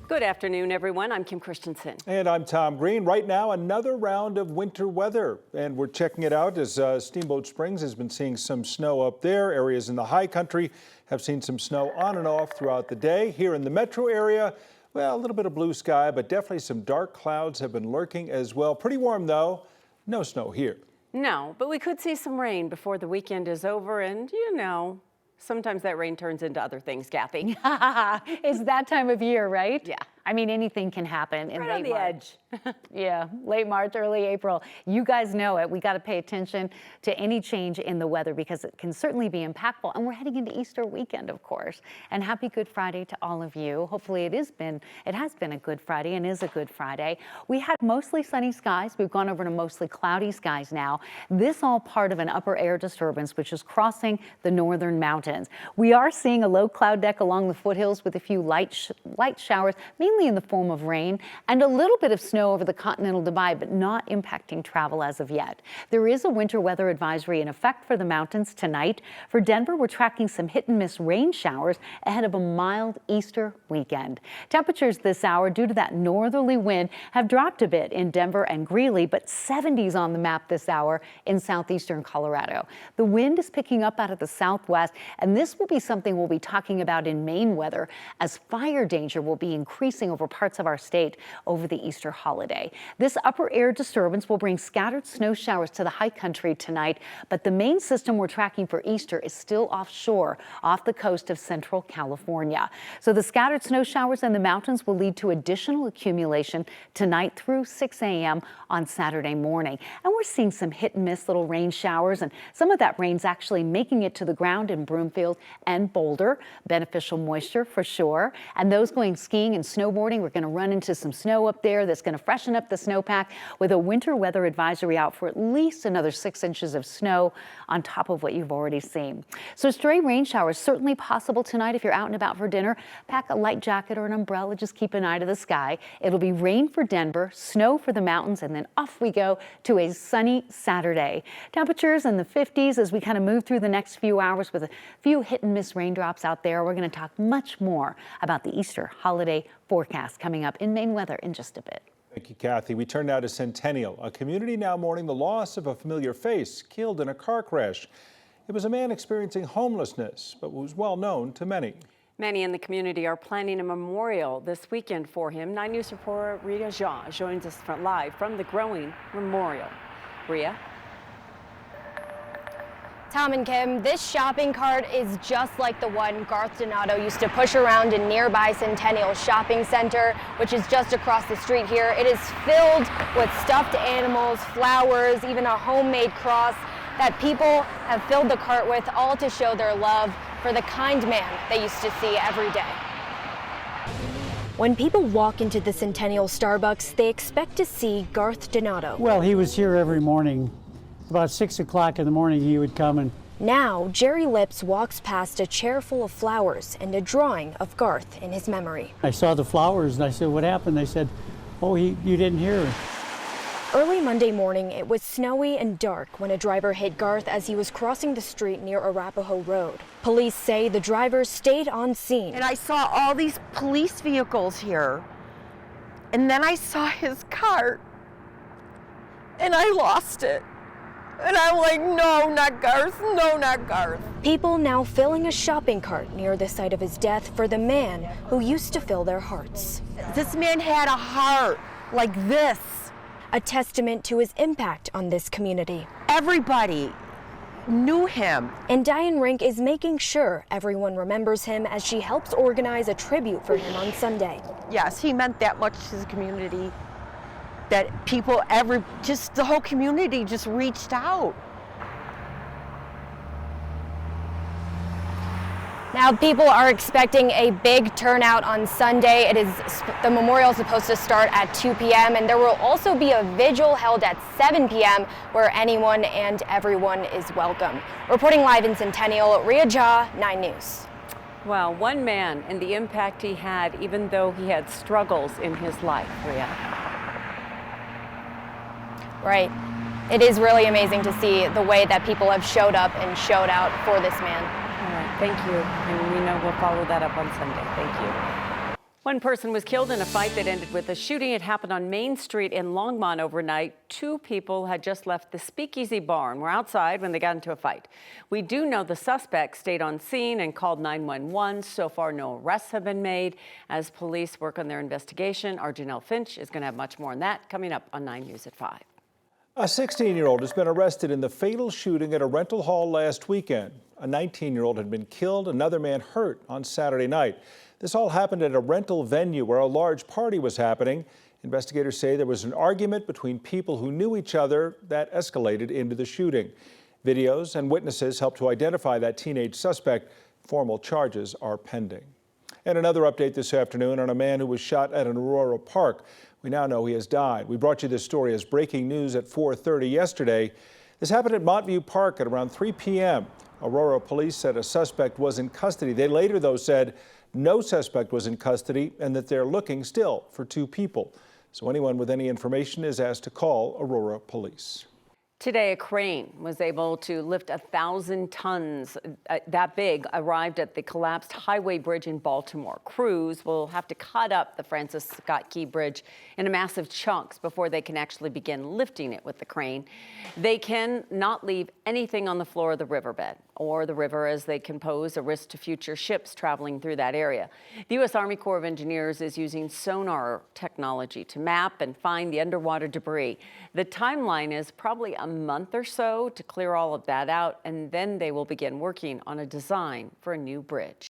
Good afternoon, everyone. I'm Kim Christensen. And I'm Tom Green. Right now, another round of winter weather. And we're checking it out as Steamboat Springs has been seeing some snow up there. Areas in the high country have seen some snow on and off throughout the day. Here in the metro area, well, a little bit of blue sky, but definitely some dark clouds have been lurking as well. Pretty warm, though. No snow here. No, but we could see some rain before the weekend is over. And, you know, sometimes that rain turns into other things, Kathy. It's that time of year, right? Yeah. I mean, anything can happen in Right late on the March. edge. Yeah, late March, early April. You guys know it. We got to pay attention to any change in the weather because it can certainly be impactful. And we're heading into Easter weekend, of course. And happy Good Friday to all of you. Hopefully it has been a good Friday and is a good Friday. We had mostly sunny skies. We've gone over to mostly cloudy skies now. This all part of an upper air disturbance, which is crossing the northern mountains. We are seeing a low cloud deck along the foothills with a few light showers, mainly in the form of rain, and a little bit of snow over the continental divide, but not impacting travel as of yet. There is a winter weather advisory in effect for the mountains tonight. For Denver, we're tracking some hit and miss rain showers ahead of a mild Easter weekend. Temperatures this hour, due to that northerly wind, have dropped a bit in Denver and Greeley, but 70s on the map this hour in southeastern Colorado. The wind is picking up out of the southwest, and this will be something we'll be talking about in Maine weather, as fire danger will be increasing over parts of our state over the Easter holiday. This upper air disturbance will bring scattered snow showers to the high country tonight, but the main system we're tracking for Easter is still offshore, off the coast of central California. So the scattered snow showers in the mountains will lead to additional accumulation tonight through 6 a.m. on Saturday morning. And we're seeing some hit and miss little rain showers, and some of that rain's actually making it to the ground in Broomfield and Boulder. Beneficial moisture for sure. And those going skiing and snowboarding, we're going to run into some snow up there that's going to freshen up the snowpack with a winter weather advisory out for at least another 6 inches of snow on top of what you've already seen. So stray rain showers certainly possible tonight if you're out and about for dinner. Pack a light jacket or an umbrella. Just keep an eye to the sky. It'll be rain for Denver, snow for the mountains, and then off we go to a sunny Saturday. Temperatures in the 50s as we kind of move through the next few hours with a few hit and miss raindrops out there. We're going to talk much more about the Easter holiday forecast coming up in Maine weather in just a bit. Thank you, Kathy. We turn now to Centennial, a community now mourning the loss of a familiar face killed in a car crash. It was a man experiencing homelessness, but was well known to many. Many in the community are planning a memorial this weekend for him. 9 News reporter Ria Jha joins us live from the growing memorial. Ria? Tom and Kim, this shopping cart is just like the one Garth Donato used to push around in nearby Centennial Shopping Center, which is just across the street here. It is filled with stuffed animals, flowers, even a homemade cross that people have filled the cart with, all to show their love for the kind man they used to see every day. When people walk into the Centennial Starbucks, they expect to see Garth Donato. Well, he was here every morning. About 6 o'clock in the morning, he would come and... Now, Jerry Lips walks past a chair full of flowers and a drawing of Garth in his memory. I saw the flowers and I said, "What happened?" They said, "Oh, you didn't hear." Early Monday morning, it was snowy and dark when a driver hit Garth as he was crossing the street near Arapahoe Road. Police say the driver stayed on scene. And I saw all these police vehicles here. And then I saw his cart. And I lost it. And I'm like, no, not Garth, no, not Garth. People now filling a shopping cart near the site of his death for the man who used to fill their hearts. This man had a heart like this. A testament to his impact on this community. Everybody knew him. And Diane Rink is making sure everyone remembers him as she helps organize a tribute for him on Sunday. Yes, he meant that much to the community. That people, just the whole community just reached out. Now, people are expecting a big turnout on Sunday. The memorial is supposed to start at 2 p.m. and there will also be a vigil held at 7 p.m. where anyone and everyone is welcome. Reporting live in Centennial, Ria Jha, 9 News. Well, one man and the impact he had, even though he had struggles in his life, Ria. Right. It is really amazing to see the way that people have showed up and showed out for this man. All right, thank you. And we know we'll follow that up on Sunday. Thank you. One person was killed in a fight that ended with a shooting. It happened on Main Street in Longmont overnight. Two people had just left the Speakeasy bar and were outside when they got into a fight. We do know the suspect stayed on scene and called 911. So far, no arrests have been made. As police work on their investigation, our Janelle Finch is going to have much more on that coming up on 9 News at 5. A 16-year-old has been arrested in the fatal shooting at a rental hall last weekend. A 19-year-old had been killed, another man hurt on Saturday night. This all happened at a rental venue where a large party was happening. Investigators say there was an argument between people who knew each other that escalated into the shooting. Videos and witnesses helped to identify that teenage suspect. Formal charges are pending. And another update this afternoon on a man who was shot at an Aurora park. We now know he has died. We brought you this story as breaking news at 4:30 yesterday. This happened at Montview Park at around 3 p.m. Aurora police said a suspect was in custody. They later, though, said no suspect was in custody and that they're looking still for two people. So anyone with any information is asked to call Aurora police. Today, a crane was able to lift 1,000 tons, that big, arrived at the collapsed highway bridge in Baltimore. Crews will have to cut up the Francis Scott Key Bridge into massive chunks before they can actually begin lifting it with the crane. They can not leave anything on the floor of the riverbed or the river, as they can pose a risk to future ships traveling through that area. The U.S. Army Corps of Engineers is using sonar technology to map and find the underwater debris. The timeline is probably a month or so to clear all of that out, and then they will begin working on a design for a new bridge.